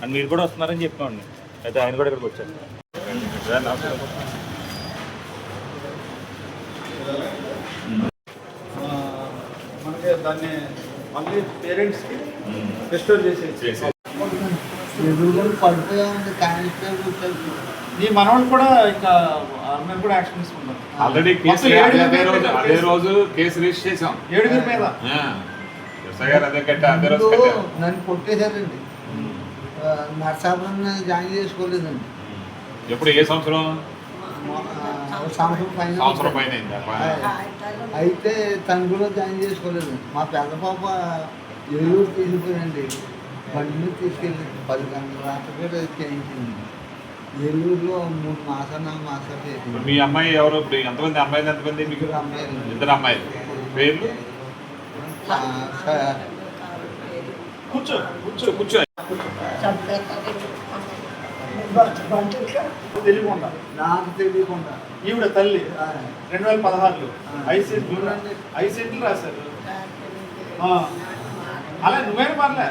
And మీరు కూడా వస్తున్నారని చెప్పామండి. అయితే ఆయన కూడా ఇక్కడికి వచ్చారు. మనకి దాన్ని మళ్ళీ పేరెంట్స్కి రెస్టోర్ చేసేసి నీ మనవాళ్ళు కూడా ఇంకా మేము కూడా యాక్షన్ తీసుకుంటాం. ఆల్రెడీ కేసు అదే రోజు కేసు రిజిస్టర్ చేసాం 7 మీద. నన్ను కొట్టేశారండి. నర్సాపురం జాయిన్ చేసుకోలేదండి. ఎప్పుడు ఏ సంవత్సరం? సంవత్సరం పైన అయితే తను కూడా జాయిన్ చేసుకోలేదు. మా పెద్ద పాప ఏలూరు తీసుకుపోయింది. బండి మీద తీసుకెళ్ళి 10 గంటల రాత్రి కూడా చేయించింది. ఏలూరులో 3 మాసాలు 4 మాసాలు చేసింది. మీ అమ్మాయి ఎవరు? ఇప్పుడు ఎంతమంది అమ్మాయిలు? ఎంతమంది మీకు? అమ్మాయిలు. 2 అమ్మాయిలు. పేర్లు? కూర్చో కూర్చో కూర్చో. తెలియకుండా నాకు తెలియకుండా ఈవిడ తల్లి 2016లో 5 సెంట్లు రాశారు. అలా నువ్వేం పర్లే,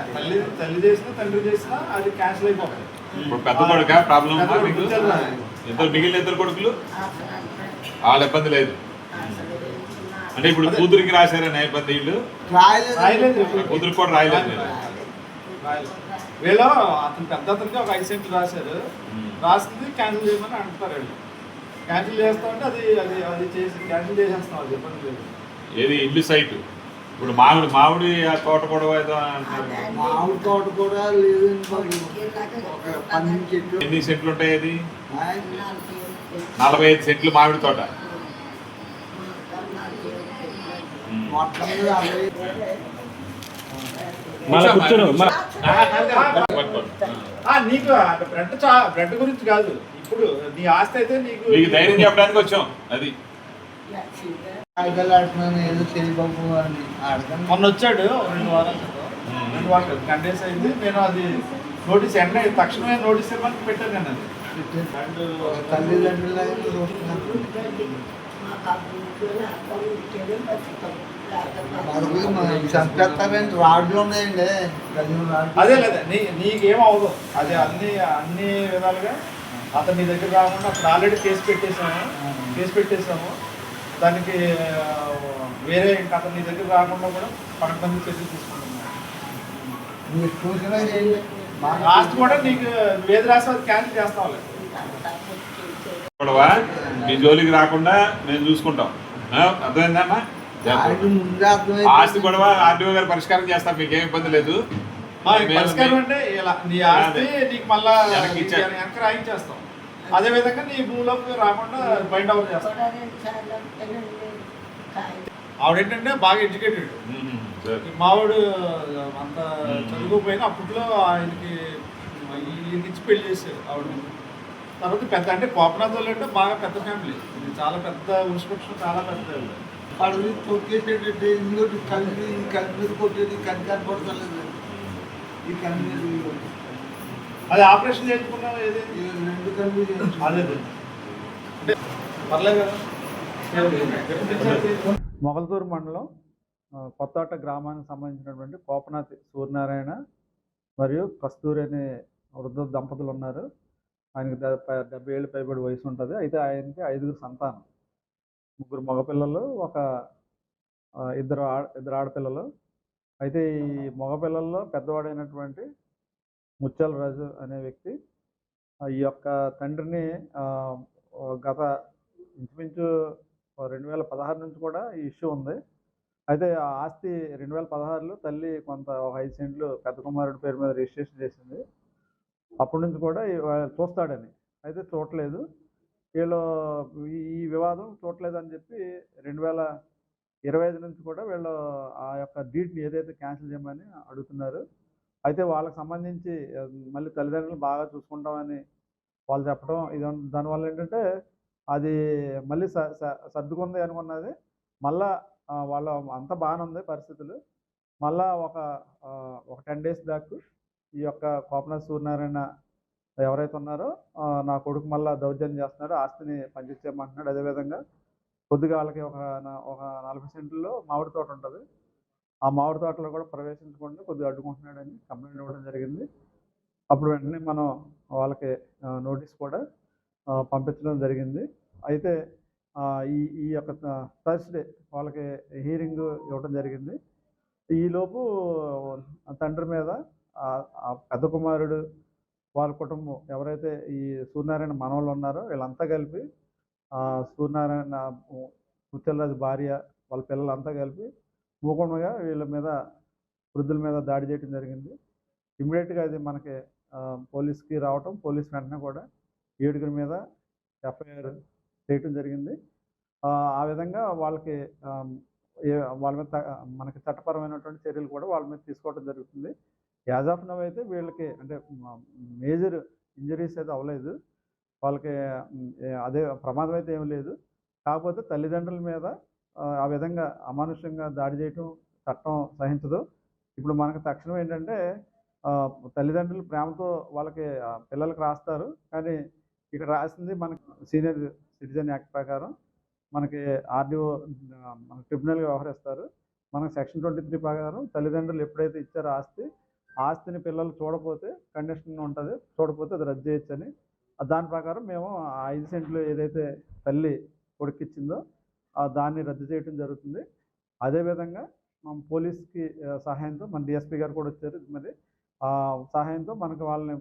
తల్లి చేసినా తండ్రి చేసినా అది క్యాన్సిల్ అయిపోతుంది. ఇప్పుడు పెద్ద కొడుక ప్రాబ్లం? మిగిలిన 2 కొడుకులు వాళ్ళ ఇబ్బంది లేదు అంటే ఇప్పుడు కూతురికి రాశారని ఇబ్బంది? వీళ్ళు రాయలేదు. కూతురికి కూడా రాయలేదు. వీళ్ళు అతను పెద్ద అతనికి ఒక 5 సెంట్లు రాశారు. రాసింది క్యాన్సిల్ చేయమని అంటున్నారు. వీళ్ళు క్యాన్సిల్ చేస్తామంటే అది అది అది చేసి క్యాన్సిల్ చేసేస్తాం. అది ఇబ్బంది లేదు. ఏది ఇల్లు సైటు? ఇప్పుడు మామిడి తోట కూడా ఏదో అంటున్నారు. మామిడి తోట కూడా లేదండి. 12 చెట్లు. ఎన్ని సెంట్లు ఉంటాయి? అది 45 సెంట్లు మామిడి తోట. మొత్తం నీకు బ్రెడ్ గురించి కాదు, ఇప్పుడు నీ ఆస్తి అయితే నీకు ధైర్యం చెప్పడానికి వచ్చాం. అది ఏదో చేయబాబు అని అడగండి. మొన్న వచ్చాడు 2 వారాలు 10 డేస్ అయింది. నేను అది నోటీస్ తక్షణమే నోటీస్ ఇవ్వడానికి పెట్టాను. నేను అది తల్లిదండ్రులు చూస్తున్నాను. చంపేస్తారండి. రాడ్లు ఉన్నాయండి. అదే లేదా నీకేం అవ్వదు. అది అన్ని విధాలుగా అతను నీ దగ్గర రాకుండా అక్కడ ఆల్రెడీ కేసు పెట్టేసాము. దానికి వేరే ఇంకా అతను నీ దగ్గర రాకుండా కూడా పడకమంది చర్యలు తీసుకుంటున్నాను. లాస్ట్ కూడా నీకు వేది రాసి అది క్యాన్సిల్ చేస్తాం. మీ జోలికి రాకుండా మేము చూసుకుంటాం. అర్థమైందమ్మా? ఆస్తి గొడవ ఆర్డీఓ గారు పరిష్కారం చేస్తాం. మీకేం ఇబ్బంది లేదు. పరిష్కారం అంటే నీ ఆస్తి నీకు మళ్ళా వెనక రాయించేస్తాం. అదే విధంగా నీ భూమిలోకి రాకుండా బైండ్ అవుట్ చేస్తాం. ఆవిడేంటంటే బాగా ఎడ్యుకేటెడ్. మావాడు అంత చదువుకోపోయినా అప్పట్లో ఆయనకి ఇచ్చి పెళ్లి చేశారు ఆవిడ. తర్వాత పెద్ద అంటే కోపనాథ్ వాళ్ళు అంటే బాగా పెద్ద ఫ్యామిలీ. ఇది చాలా పెద్ద ఉష్పక్షం, చాలా పెద్ద పడవి తొక్కేసేటట్టు ఇంకోటి కలిపి మీద కొట్టేది కనికారు పడతలేదు. ఈ కలిపి అది ఆపరేషన్ చేయించుకున్నావు. ఏది 2 కలిపి అదే అంటే పర్లేదు కదా. మొగల్తూరు మండలం కొత్తోట గ్రామానికి సంబంధించినటువంటి కోపనాథ్ సూర్యనారాయణ మరియు కస్తూరి అనే వృద్ధ దంపతులు ఉన్నారు. ఆయనకి 70 ఏళ్ళు పైబడి వయసు ఉంటుంది. అయితే ఆయనకి 5 సంతానం. 3 మగపిల్లలు, ఇద్దరు ఆడపిల్లలు. అయితే ఈ మగపిల్లల్లో పెద్దవాడైనటువంటి ముత్యాల రాజు అనే వ్యక్తి ఈ యొక్క తండ్రిని గత ఇంచుమించు 2016 నుంచి కూడా ఈ ఇష్యూ ఉంది. అయితే ఆ ఆస్తి 2016లో తల్లి కొంత 5 సెంట్లు పెద్ద కుమారుడి పేరు మీద రిజిస్ట్రేషన్ చేసింది. అప్పటి నుంచి కూడా చూస్తాడని అయితే చూడలేదు. వీళ్ళు ఈ వివాదం చూడలేదని చెప్పి 2025 నుంచి కూడా వీళ్ళు ఆ యొక్క డీడ్ని ఏదైతే క్యాన్సిల్ చేయమని అడుగుతున్నారు. అయితే వాళ్ళకి సంబంధించి మళ్ళీ తల్లిదండ్రులు బాగా చూసుకుంటామని వాళ్ళు చెప్పడం, దానివల్ల ఏంటంటే అది మళ్ళీ సర్దుకుంది అనుకున్నది. మళ్ళా వాళ్ళ అంతా బాగానే ఉంది పరిస్థితులు. మళ్ళా ఒక 10 డేస్ బ్యాక్ ఈ యొక్క కోపనాథ్ సూర్యనారాయణ ఎవరైతే ఉన్నారో నా కొడుకు మళ్ళీ దౌర్జన్యం చేస్తున్నాడు, ఆస్తిని పంచిచ్చేయమంటున్నాడు. అదేవిధంగా కొద్దిగా వాళ్ళకి ఒక 40 సెంట్లలో మామిడి తోట ఉంటుంది. ఆ మామిడి తోటలో కూడా ప్రవేశించకుండా కొద్దిగా అడ్డుకుంటున్నాడని కంప్లైంట్ ఇవ్వడం జరిగింది. అప్పుడు వెంటనే మనం వాళ్ళకి నోటీస్ కూడా పంపించడం జరిగింది. అయితే ఈ ఈ యొక్క థర్స్‌డే వాళ్ళకి హీరింగ్ ఇవ్వడం జరిగింది. ఈలోపు తండ్రి మీద ఆ పెద్ద కుమారుడు, వాళ్ళ కుటుంబం ఎవరైతే ఈ సూర్యనారాయణ మనవళ్ళు ఉన్నారో వీళ్ళంతా కలిపి సూర్యనారాయణ ముత్యాలరాజు భార్య, వాళ్ళ పిల్లలంతా కలిపి మూకుమ్మడిగా వీళ్ళ మీద వృద్ధుల మీద దాడి చేయడం జరిగింది. ఇమ్మీడియేట్‌గా అది మనకి పోలీస్‌కి రావటం, పోలీస్ వెంటనే కూడా 7 మీద ఎఫ్ఐఆర్ చేయటం జరిగింది. ఆ విధంగా వాళ్ళకి వాళ్ళ మీద మనకి చట్టపరమైనటువంటి చర్యలు కూడా వాళ్ళ మీద తీసుకోవడం జరుగుతుంది. యాజ్ ఆఫ్ నౌ అయితే వీళ్ళకి అంటే మేజర్ ఇంజరీస్ అయితే అవ్వలేదు. వాళ్ళకి అదే ప్రమాదం అయితే ఏమి లేదు. కాకపోతే తల్లిదండ్రుల మీద ఆ విధంగా అమానుషంగా దాడి చేయటం చట్టం సహించదు. ఇప్పుడు మనకు తక్షణం ఏంటంటే తల్లిదండ్రులు ప్రేమతో వాళ్ళకి పిల్లలకి రాస్తారు. కానీ ఇక్కడ రాసింది మనకి సీనియర్ సిటిజన్ యాక్ట్ ప్రకారం మనకి ఆర్డీఓ మన ట్రిబ్యునల్‌గా వ్యవహరిస్తారు. మనకు సెక్షన్ 23 ప్రకారం తల్లిదండ్రులు ఎప్పుడైతే ఇచ్చారో ఆస్తిని పిల్లలు చూడకపోతే కండిషన్ ఉంటది. చూడకపోతే అది రద్దు చేయొచ్చని. దాని ప్రకారం మేము ఆ 5 సెంట్లు ఏదైతే తల్లి కొడుకిచ్చిందో దాన్ని రద్దు చేయడం జరుగుతుంది. అదేవిధంగా పోలీస్‌కి సహాయంతో మన డీఎస్పీ గారు కూడా వచ్చారు. మరి సహాయంతో మనకు వాళ్ళని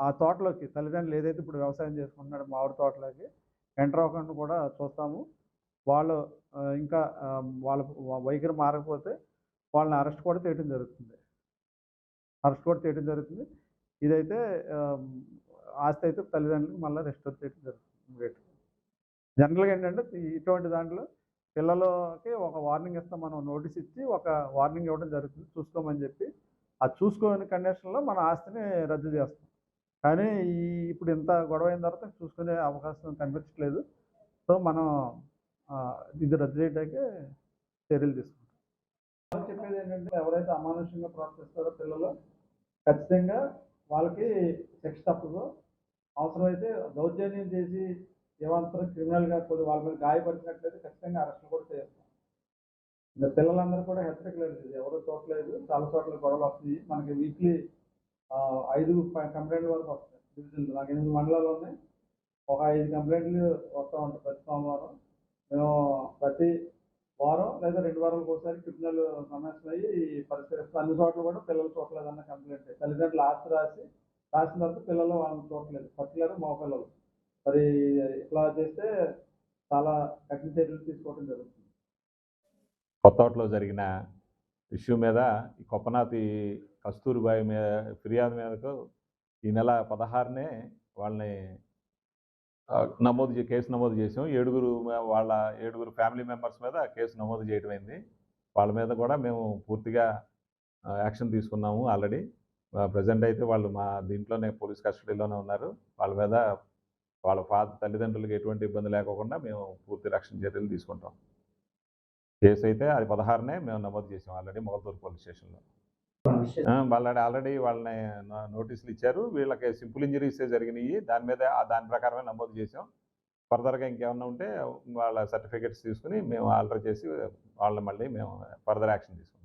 ఆ తోటలోకి తల్లిదండ్రులు ఏదైతే ఇప్పుడు వ్యవసాయం చేసుకుంటున్నారో మామిడి తోటలోకి ఎంటర్ అవ్వకుండా కూడా చూస్తాము. వాళ్ళు ఇంకా వాళ్ళ వైఖరి మారకపోతే వాళ్ళని అరెస్ట్ కూడా చేయడం జరుగుతుంది. ఇదైతే ఆస్తి అయితే తల్లిదండ్రులకు మళ్ళీ రెస్టోర్ చేయడం జరుగుతుంది. జనరల్‌గా ఏంటంటే ఇటువంటి దాంట్లో పిల్లలకి ఒక వార్నింగ్ ఇస్తాం, మనం నోటీస్ ఇచ్చి ఒక వార్నింగ్ ఇవ్వడం జరుగుతుంది చూసుకోమని చెప్పి. అది చూసుకోని కండిషన్లో మన ఆస్తిని రద్దు చేస్తాం. కానీ ఇప్పుడు ఇంత గొడవ అయిన తర్వాత చూసుకునే అవకాశం కనిపించట్లేదు. సో మనం ఇది రద్దు చేయడానికి చర్యలు తీసుకుంటాం. చెప్పేది ఏంటంటే ఎవరైతే అమానుషంగా ప్రవర్తిస్తారో పిల్లలు ఖచ్చితంగా వాళ్ళకి శిక్ష తప్పదు. అవసరమైతే దౌర్జన్యం చేసి ఏమంటారు క్రిమినల్గా వాళ్ళ మీద గాయపరిచినట్లయితే ఖచ్చితంగా అరెస్టులు కూడా చేస్తాం. ఇంకా పిల్లలందరూ కూడా హెచ్చరికలేదు, ఎవరు చూడలేదు, చాలా చోట్ల గొడవలు వస్తాయి. మనకి వీక్లీ 5 కంప్లైంట్ల వరకు వస్తాయి. డివిజన్లు నాకు 8 మండలాలు ఉన్నాయి. ఒక 5 కంప్లైంట్లు వస్తూ ఉంటాయి ప్రతి సోమవారం. మేము ప్రతి వారం లేదా 2 వారాలకు ఒకసారి ట్రిబ్యునల్ సమావేశం అయ్యి పరిష్కరిస్తాం. అన్ని చోట్ల కూడా పిల్లలు చూడలేదన్న కంప్లైంట్, తల్లిదండ్రులు ఆస్తి రాసిన తర్వాత పిల్లలు వాళ్ళని చూడలేదు, పర్టికులర్గా మగ పిల్లలు. మరి ఇట్లా చేస్తే చాలా కఠిన చర్యలు తీసుకోవడం జరుగుతుంది. కొత్తకోటలో జరిగిన ఇష్యూ మీద ఈ కొప్పనాతి కస్తూరిబాయి మీద ఫిర్యాదు మీదకు ఈ నెల 16నే వాళ్ళని కేసు నమోదు చేసాం. 7 ఫ్యామిలీ మెంబర్స్ మీద కేసు నమోదు చేయడమైంది. వాళ్ళ మీద కూడా మేము పూర్తిగా యాక్షన్ తీసుకున్నాము ఆల్రెడీ. ప్రజెంట్ అయితే వాళ్ళు మా దీంట్లోనే పోలీస్ కస్టడీలోనే ఉన్నారు. వాళ్ళ మీద వాళ్ళ తల్లిదండ్రులకు ఎటువంటి ఇబ్బంది లేకోకుండా మేము పూర్తి రక్షణ చర్యలు తీసుకుంటాం. కేసు అయితే అది 16నే మేము నమోదు చేసాం ఆల్రెడీ మొగల్తూరు పోలీస్ స్టేషన్లో. ఆల్రెడీ వాళ్ళని నోటీసులు ఇచ్చారు. వీళ్ళకి సింపుల్ ఇంజరీసే జరిగినాయి. దాని ప్రకారమే నమోదు చేసాం. ఫర్దర్గా ఇంకేమన్నా ఉంటే వాళ్ళ సర్టిఫికేట్స్ తీసుకుని మేము ఆల్టర్ చేసి వాళ్ళని మళ్ళీ మేము ఫర్దర్ యాక్షన్ తీసుకుంటాం.